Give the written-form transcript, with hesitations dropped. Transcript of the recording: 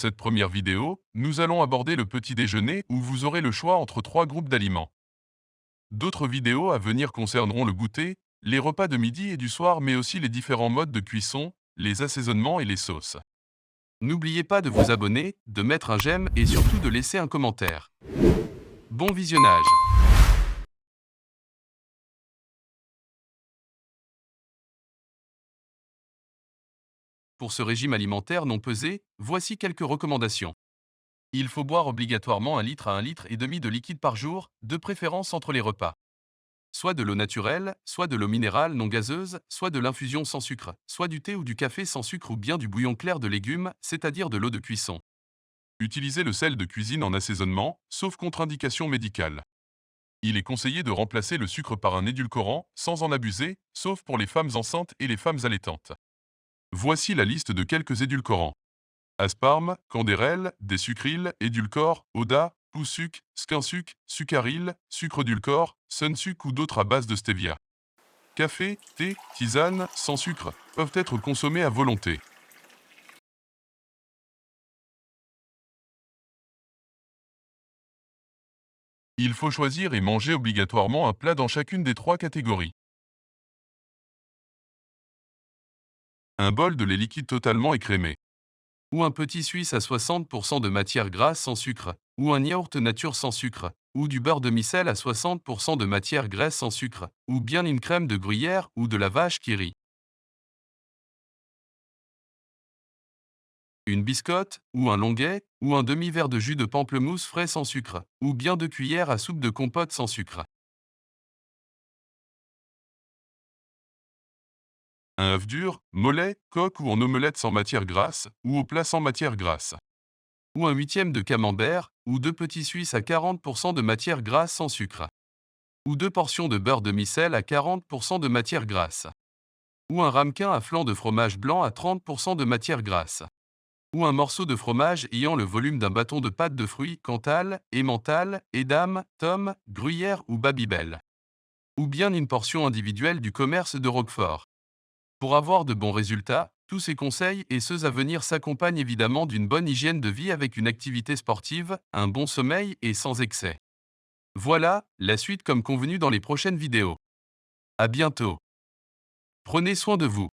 cette première vidéo, nous allons aborder le petit déjeuner où vous aurez le choix entre 3 groupes d'aliments. D'autres vidéos à venir concerneront le goûter, les repas de midi et du soir mais aussi les différents modes de cuisson, les assaisonnements et les sauces. N'oubliez pas de vous abonner, de mettre un j'aime et surtout de laisser un commentaire. Bon visionnage! Pour ce régime alimentaire non pesé, voici quelques recommandations. Il faut boire obligatoirement 1 litre à 1,5 litre de liquide par jour, de préférence entre les repas. Soit de l'eau naturelle, soit de l'eau minérale non gazeuse, soit de l'infusion sans sucre, soit du thé ou du café sans sucre ou bien du bouillon clair de légumes, c'est-à-dire de l'eau de cuisson. Utilisez le sel de cuisine en assaisonnement, sauf contre-indication médicale. Il est conseillé de remplacer le sucre par un édulcorant, sans en abuser, sauf pour les femmes enceintes et les femmes allaitantes. Voici la liste de quelques édulcorants. Asparme, candérel, des édulcor, oda, poussuc, squinsuc, sucaril, sucre dulcor, sunsuc ou d'autres à base de stevia. Café, thé, tisane, sans sucre, peuvent être consommés à volonté. Il faut choisir et manger obligatoirement un plat dans chacune des 3 catégories. Un bol de lait liquide totalement écrémé. Ou un petit suisse à 60% de matière grasse sans sucre, ou un yaourt nature sans sucre, ou du beurre demi-sel à 60% de matière grasse sans sucre, ou bien une crème de gruyère ou de la vache qui rit. Une biscotte, ou un longuet, ou un demi-verre de jus de pamplemousse frais sans sucre, ou bien 2 cuillères à soupe de compote sans sucre. Un œuf dur, mollet, coque ou en omelette sans matière grasse, ou au plat sans matière grasse. Ou un huitième de camembert, ou 2 petits suisses à 40% de matière grasse sans sucre. Ou 2 portions de beurre demi-sel à 40% de matière grasse. Ou un ramequin à flanc de fromage blanc à 30% de matière grasse. Ou un morceau de fromage ayant le volume d'un bâton de pâte de fruits Cantal, Emmental, Edam, Tom, Gruyère ou Babybel. Ou bien une portion individuelle du commerce de Roquefort. Pour avoir de bons résultats, tous ces conseils et ceux à venir s'accompagnent évidemment d'une bonne hygiène de vie avec une activité sportive, un bon sommeil et sans excès. Voilà, la suite comme convenu dans les prochaines vidéos. À bientôt. Prenez soin de vous.